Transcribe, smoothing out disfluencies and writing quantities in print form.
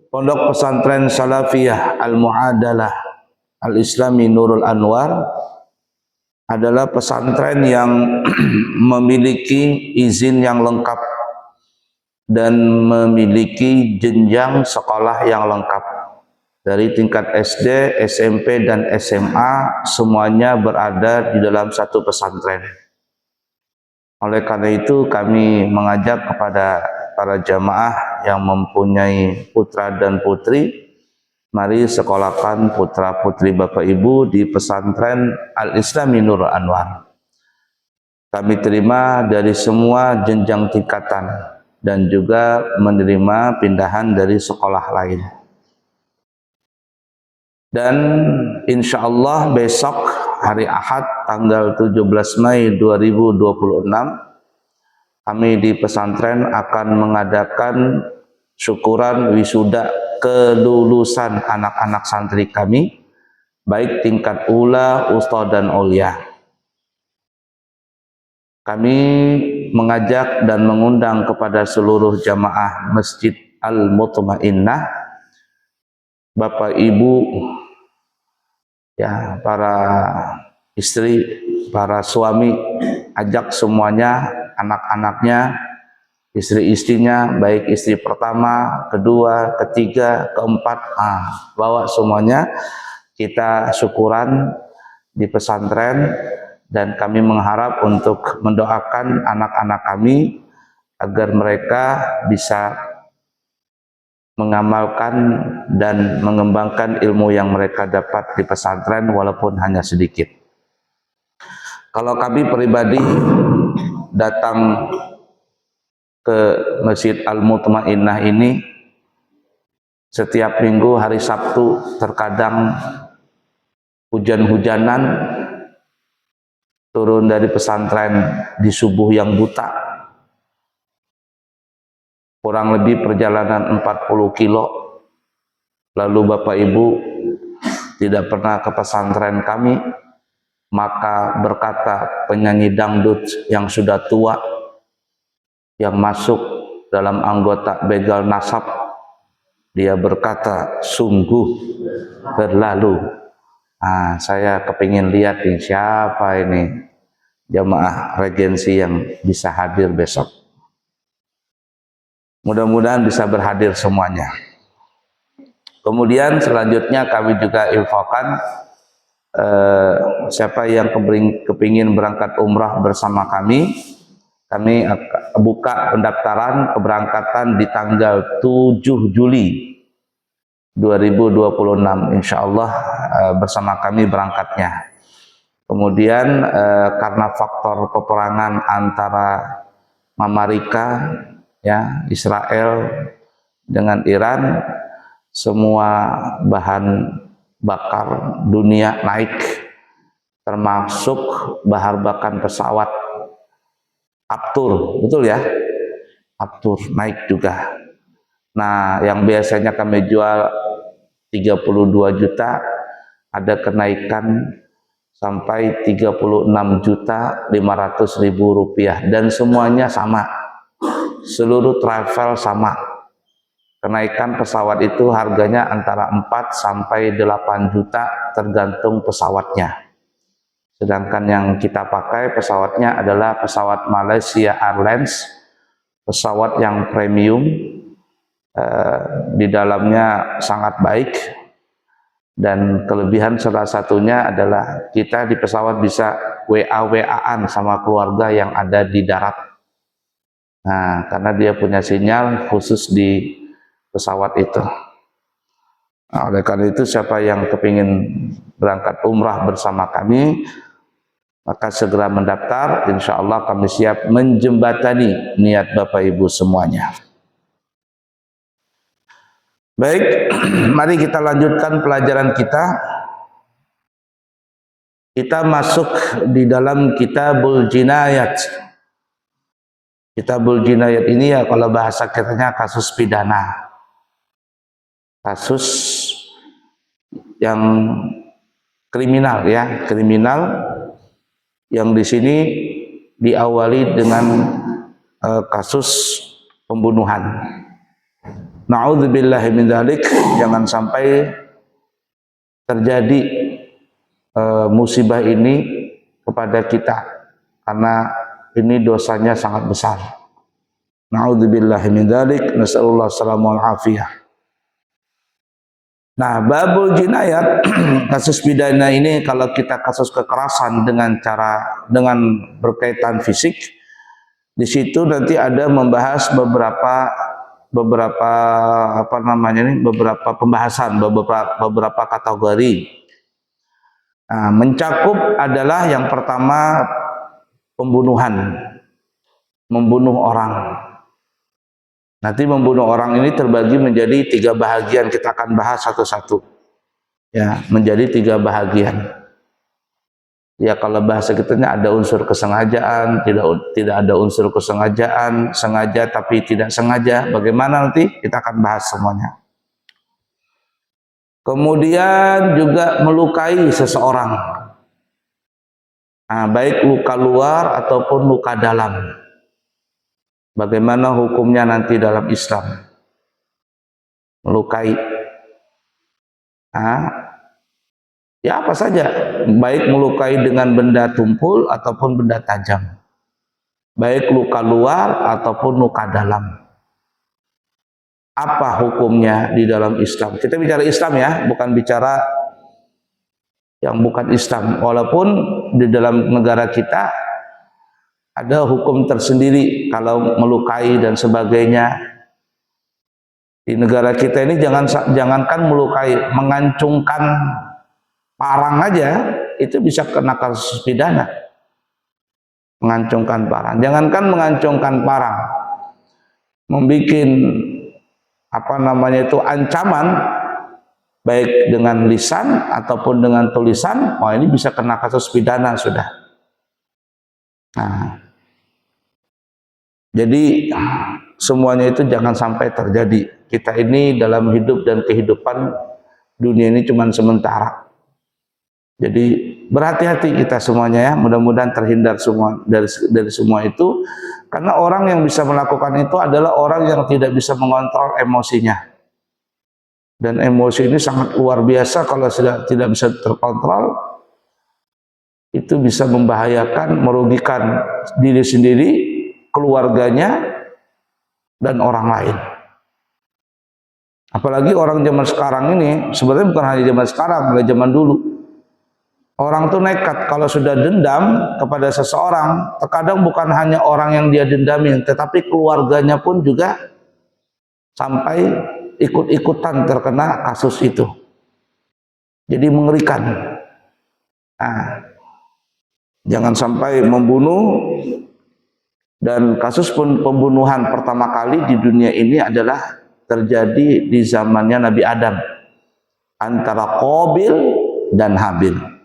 Pondok Pesantren Salafiyah Al-Mu'adalah Al-Islami Nurul Anwar adalah pesantren yang memiliki izin yang lengkap dan memiliki jenjang sekolah yang lengkap. Dari tingkat SD, SMP, dan SMA semuanya berada di dalam satu pesantren. Oleh karena itu kami mengajak kepada para jamaah yang mempunyai putra dan putri, mari sekolahkan putra putri Bapak Ibu di pesantren Al-Islami Nurul Anwar. Kami terima dari semua jenjang tingkatan dan juga menerima pindahan dari sekolah lain. Dan insya Allah besok hari Ahad tanggal 17 Mei 2026 kami di pesantren akan mengadakan syukuran wisuda kelulusan anak-anak santri kami, baik tingkat ula, usta, dan ulia. Kami mengajak dan mengundang kepada seluruh jamaah Masjid Al-Mutmainnah, Bapak Ibu, ya, para istri, para suami, ajak semuanya, anak-anaknya, istri-istrinya, baik istri pertama, kedua, ketiga, keempat, bawa semuanya. Kita syukuran di pesantren dan kami mengharap untuk mendoakan anak-anak kami agar mereka bisa mengamalkan dan mengembangkan ilmu yang mereka dapat di pesantren walaupun hanya sedikit. Kalau kami pribadi datang ke Masjid Al-Mutmainnah ini setiap minggu hari Sabtu, terkadang hujan-hujanan, turun dari pesantren di subuh yang buta, kurang lebih perjalanan 40 kilo, lalu Bapak Ibu tidak pernah ke pesantren kami, maka berkata penyanyi dangdut yang sudah tua yang masuk dalam anggota begal nasab, dia berkata, sungguh berlalu. Saya kepingin lihat nih siapa ini jamaah regensi yang bisa hadir besok. Mudah-mudahan bisa berhadir semuanya. Kemudian selanjutnya kami juga infokan siapa yang kepingin berangkat umrah bersama kami buka pendaftaran keberangkatan di tanggal 7 Juli 2026, insya Allah bersama kami berangkatnya. Kemudian karena faktor peperangan antara Amerika, ya, Israel dengan Iran, semua bahan bakar dunia naik, termasuk bahan bakar pesawat Aptur, betul ya, Aptur naik juga. Nah, yang biasanya kami jual 32 juta, ada kenaikan sampai 36.500.000 rupiah, dan semuanya sama, seluruh travel sama. Kenaikan pesawat itu harganya antara 4 sampai 8 juta tergantung pesawatnya. Sedangkan yang kita pakai pesawatnya adalah pesawat Malaysia Airlines, pesawat yang premium, di dalamnya sangat baik, dan kelebihan salah satunya adalah kita di pesawat bisa WA-WA-an sama keluarga yang ada di darat. Nah, karena dia punya sinyal khusus di pesawat itu. Nah, oleh karena itu siapa yang kepingin berangkat umrah bersama kami, maka segera mendaftar. Insya Allah kami siap menjembatani niat Bapak Ibu semuanya. Baik, mari kita lanjutkan pelajaran kita. Kita masuk di dalam Kitabul Jinayat. Kitabul Jinayat ini ya kalau bahasa katanya kasus pidana. Kasus yang kriminal, ya, kriminal yang di sini diawali dengan kasus pembunuhan. Na'udzubillahi min dzalik, jangan sampai terjadi musibah ini kepada kita, karena ini dosanya sangat besar. Na'udzubillahi min dzalik, nasallallahu salamul afiyah. Nah, babul jinayat, kasus pidana ini kalau kita kasus kekerasan dengan berkaitan fisik, di situ nanti ada membahas beberapa pembahasan, beberapa kategori. Nah, mencakup adalah yang pertama pembunuhan, membunuh orang. Nanti membunuh orang ini terbagi menjadi 3 bahagian, kita akan bahas satu-satu. Ya, menjadi 3 bahagian. Ya, kalau bahasa kitanya ada unsur kesengajaan, tidak ada unsur kesengajaan, sengaja tapi tidak sengaja. Bagaimana nanti kita akan bahas semuanya. Kemudian juga melukai seseorang. Nah, baik luka luar ataupun luka dalam. Bagaimana hukumnya nanti dalam Islam? Melukai. Ya apa saja, baik melukai dengan benda tumpul ataupun benda tajam. Baik luka luar ataupun luka dalam. Apa hukumnya di dalam Islam? Kita bicara Islam ya, bukan bicara yang bukan Islam. Walaupun di dalam negara kita ada hukum tersendiri kalau melukai dan sebagainya. Di negara kita ini jangankan melukai, mengancungkan parang aja itu bisa kena kasus pidana. Mengancungkan parang. Jangankan mengancungkan parang, membikin ancaman baik dengan lisan ataupun dengan tulisan, ini bisa kena kasus pidana sudah. Nah, jadi semuanya itu jangan sampai terjadi. Kita ini dalam hidup dan kehidupan dunia ini cuma sementara. Jadi berhati-hati kita semuanya ya. Mudah-mudahan terhindar semua dari semua itu. Karena orang yang bisa melakukan itu adalah orang yang tidak bisa mengontrol emosinya. Dan emosi ini sangat luar biasa, kalau sudah tidak bisa terkontrol, itu bisa membahayakan, merugikan diri sendiri, keluarganya, dan orang lain. Apalagi orang zaman sekarang ini, sebenarnya bukan hanya zaman sekarang, mulai zaman dulu. Orang tuh nekat kalau sudah dendam kepada seseorang, terkadang bukan hanya orang yang dia dendamin, tetapi keluarganya pun juga sampai ikut-ikutan terkena kasus itu. Jadi mengerikan. Nah, jangan sampai membunuh. Dan kasus pembunuhan pertama kali di dunia ini adalah terjadi di zamannya Nabi Adam, antara Qabil dan Habil.